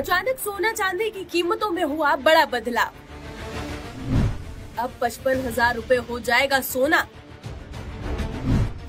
अचानक सोना चांदी की कीमतों में हुआ बड़ा बदलाव। अब 55,000 रुपए हो जाएगा सोना।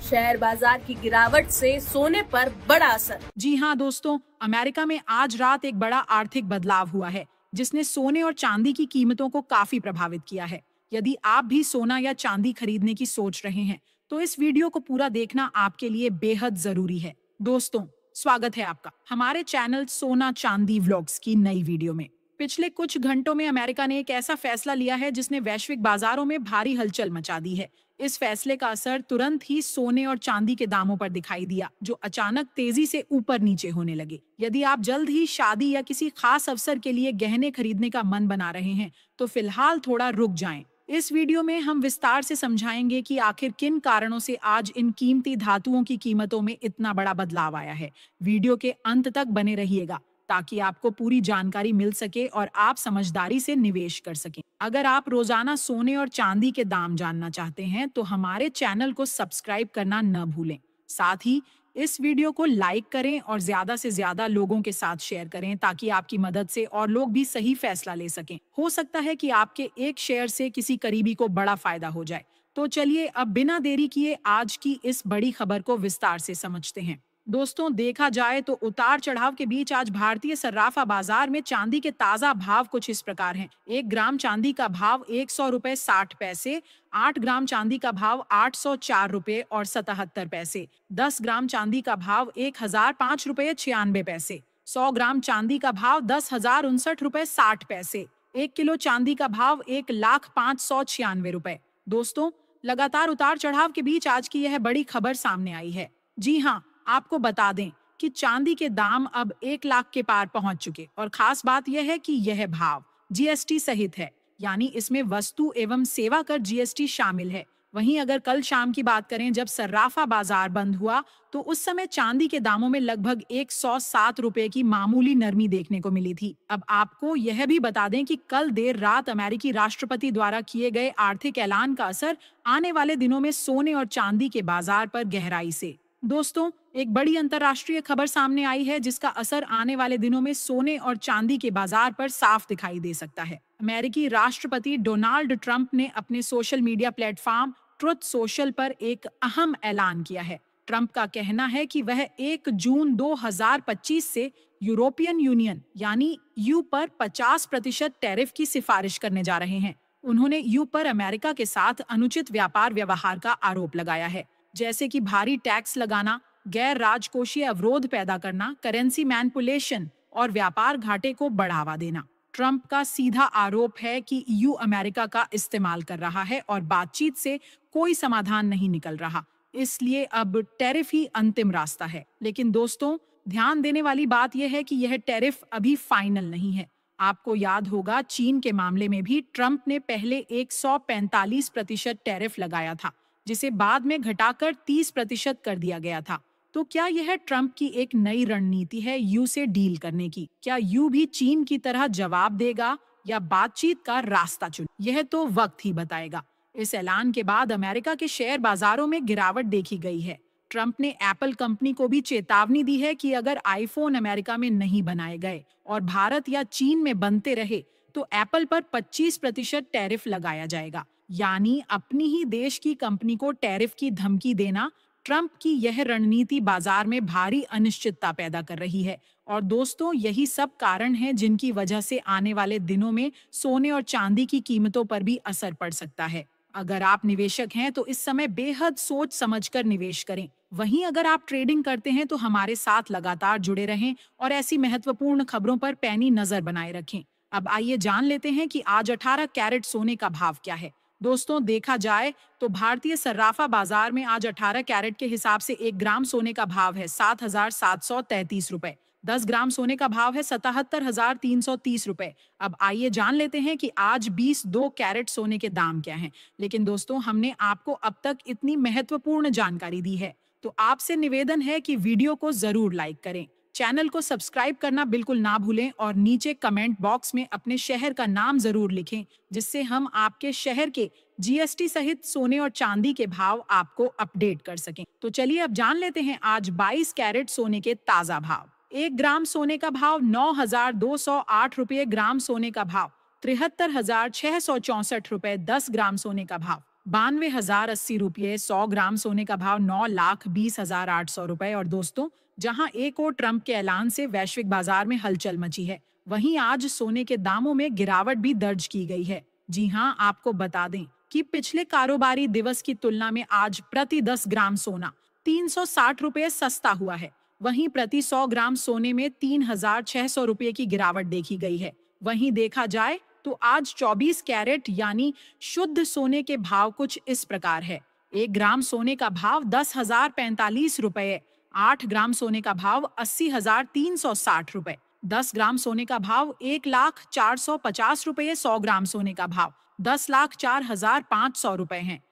शेयर बाजार की गिरावट से सोने पर बड़ा असर। जी हाँ दोस्तों, अमेरिका में आज रात एक बड़ा आर्थिक बदलाव हुआ है जिसने सोने और चांदी की कीमतों को काफी प्रभावित किया है। यदि आप भी सोना या चांदी खरीदने की सोच रहे हैं तो इस वीडियो को पूरा देखना आपके लिए बेहद जरूरी है। दोस्तों, स्वागत है आपका हमारे चैनल सोना चांदी व्लॉग्स की नई वीडियो में। पिछले कुछ घंटों में अमेरिका ने एक ऐसा फैसला लिया है जिसने वैश्विक बाजारों में भारी हलचल मचा दी है। इस फैसले का असर तुरंत ही सोने और चांदी के दामों पर दिखाई दिया, जो अचानक तेजी से ऊपर नीचे होने लगे। यदि आप जल्द ही शादी या किसी खास अवसर के लिए गहने खरीदने का मन बना रहे हैं तो फिलहाल थोड़ा रुक जाएं। इस वीडियो में हम विस्तार से समझाएंगे कि आखिर किन कारणों से आज इन कीमती धातुओं की कीमतों में इतना बड़ा बदलाव आया है। वीडियो के अंत तक बने रहिएगा ताकि आपको पूरी जानकारी मिल सके और आप समझदारी से निवेश कर सकें। अगर आप रोजाना सोने और चांदी के दाम जानना चाहते हैं तो हमारे चैनल को सब्सक्राइब करना न भूलें। साथ ही इस वीडियो को लाइक करें और ज्यादा से ज्यादा लोगों के साथ शेयर करें ताकि आपकी मदद से और लोग भी सही फैसला ले सकें। हो सकता है कि आपके एक शेयर से किसी करीबी को बड़ा फायदा हो जाए। तो चलिए अब बिना देरी किए आज की इस बड़ी खबर को विस्तार से समझते हैं। दोस्तों, देखा जाए तो उतार चढ़ाव के बीच आज भारतीय सर्राफा बाजार में चांदी के ताजा भाव कुछ इस प्रकार हैं। 1 ग्राम चांदी का भाव 100 रुपए 60 पैसे, 8 ग्राम चांदी का भाव 804 रुपए और 77 पैसे, 10 ग्राम चांदी का भाव 1005 रुपए 96 पैसे, 100 ग्राम चांदी का भाव 10,059 रुपए 60 पैसे, 1 किलो चांदी का भाव 1,0596 रुपए। दोस्तों, लगातार उतार चढ़ाव के बीच आज की यह बड़ी खबर सामने आई है। जी हाँ, आपको बता दें कि चांदी के दाम अब 1 लाख के पार पहुंच चुके और खास बात यह है कि यह भाव जीएसटी सहित है, यानी इसमें वस्तु एवं सेवा कर जीएसटी शामिल है। वहीं अगर कल शाम की बात करें जब सर्राफा बाजार बंद हुआ तो उस समय चांदी के दामों में लगभग 107 रुपए की मामूली नरमी देखने को मिली थी। अब आपको यह भी बता दें कि कल देर रात अमेरिकी राष्ट्रपति द्वारा किए गए आर्थिक ऐलान का असर आने वाले दिनों में सोने और चांदी के बाजार पर गहराई से। दोस्तों, एक बड़ी अंतर्राष्ट्रीय खबर सामने आई है जिसका असर आने वाले दिनों में सोने और चांदी के बाजार पर साफ दिखाई दे सकता है। अमेरिकी राष्ट्रपति डोनाल्ड ट्रंप ने अपने social media platform truth social पर एक अहम ऐलान किया है। ट्रंप का कहना है कि वह 1 जून 2025 से यूरोपियन यूनियन यानी यू पर 50% टैरिफ की सिफारिश करने जा रहे हैं। उन्होंने यू पर अमेरिका के साथ अनुचित व्यापार व्यवहार का आरोप लगाया है, जैसे कि भारी टैक्स लगाना, गैर राजकोषीय अवरोध पैदा करना, करेंसी मैनिपुलेशन और व्यापार घाटे को बढ़ावा देना। ट्रंप का सीधा आरोप है कि ईयू अमेरिका का इस्तेमाल कर रहा है और बातचीत से कोई समाधान नहीं निकल रहा, इसलिए अब टैरिफ ही अंतिम रास्ता है। लेकिन दोस्तों, ध्यान देने वाली बात यह है कि यह टैरिफ अभी फाइनल नहीं है। आपको याद होगा चीन के मामले में भी ट्रंप ने पहले 145% टैरिफ लगाया था, जिसे बाद में घटाकर 30% कर दिया गया था। तो क्या यह ट्रंप की एक नई रणनीति है यू से डील करने की? क्या यू भी चीन की तरह जवाब देगा या बातचीत का रास्ता चुने? यह तो वक्त ही बताएगा। इस ऐलान के बाद अमेरिका के शेयर बाजारों में गिरावट देखी गई है। ट्रंप ने एप्पल कंपनी को भी चेतावनी दी है कि अगर आईफोन अमेरिका में नहीं बनाए गए और भारत या चीन में बनते रहे तो एप्पल पर 25% टैरिफ लगाया जाएगा। यानी अपनी ही देश की कंपनी को टैरिफ की धमकी देना। ट्रंप की यह रणनीति बाजार में भारी अनिश्चितता पैदा कर रही है और दोस्तों, यही सब कारण हैं जिनकी वजह से आने वाले दिनों में सोने और चांदी की कीमतों पर भी असर पड़ सकता है। अगर आप निवेशक हैं तो इस समय बेहद सोच समझकर निवेश करें। वहीं अगर आप ट्रेडिंग करते हैं तो हमारे साथ लगातार जुड़े रहें और ऐसी महत्वपूर्ण खबरों पर पैनी नजर बनाए रखें। अब आइए जान लेते हैं कि आज 18 कैरेट सोने का भाव क्या है। दोस्तों, देखा जाए तो भारतीय सर्राफा बाजार में आज 18 कैरेट के हिसाब से 1 ग्राम सोने का भाव है 7,733 रुपए, 10 ग्राम सोने का भाव है 77,330 रुपए। अब आइए जान लेते हैं कि आज 2 कैरेट सोने के दाम क्या हैं। लेकिन दोस्तों, हमने आपको अब तक इतनी महत्वपूर्ण जानकारी दी है, तो आपसे निवेदन है कि वीडियो को जरूर लाइक करें, चैनल को सब्सक्राइब करना बिल्कुल ना भूलें और नीचे कमेंट बॉक्स में अपने शहर का नाम जरूर लिखें, जिससे हम आपके शहर के जीएसटी सहित सोने और चांदी के भाव आपको अपडेट कर सकें। तो चलिए अब जान लेते हैं आज 22 कैरेट सोने के ताजा भाव। 1 ग्राम सोने का भाव 9,208 रुपये, ग्राम सोने का भाव 73,664 रुपये 10 ग्राम सोने का भाव 92,080 रुपये 100 ग्राम सोने का भाव 9,20,800 रुपये। और दोस्तों, जहां एक और ट्रंप के ऐलान से वैश्विक बाजार में हलचल मची है, वहीं आज सोने के दामों में गिरावट भी दर्ज की गई है। जी हां, आपको बता दें कि पिछले कारोबारी दिवस की तुलना में आज प्रति 10 ग्राम सोना 360 रुपये सस्ता हुआ है। वहीं प्रति 100 ग्राम सोने में 3,600 रुपये की गिरावट देखी गई है। वहीं देखा जाए तो आज 24 कैरेट यानी शुद्ध सोने के भाव कुछ इस प्रकार है। 1 ग्राम सोने का भाव 10,045 रुपये, 8 ग्राम सोने का भाव 80,360 रुपये, 10 ग्राम सोने का भाव 1,04,50 रुपये, 100 ग्राम सोने का भाव 10,04,500 रुपये हैं।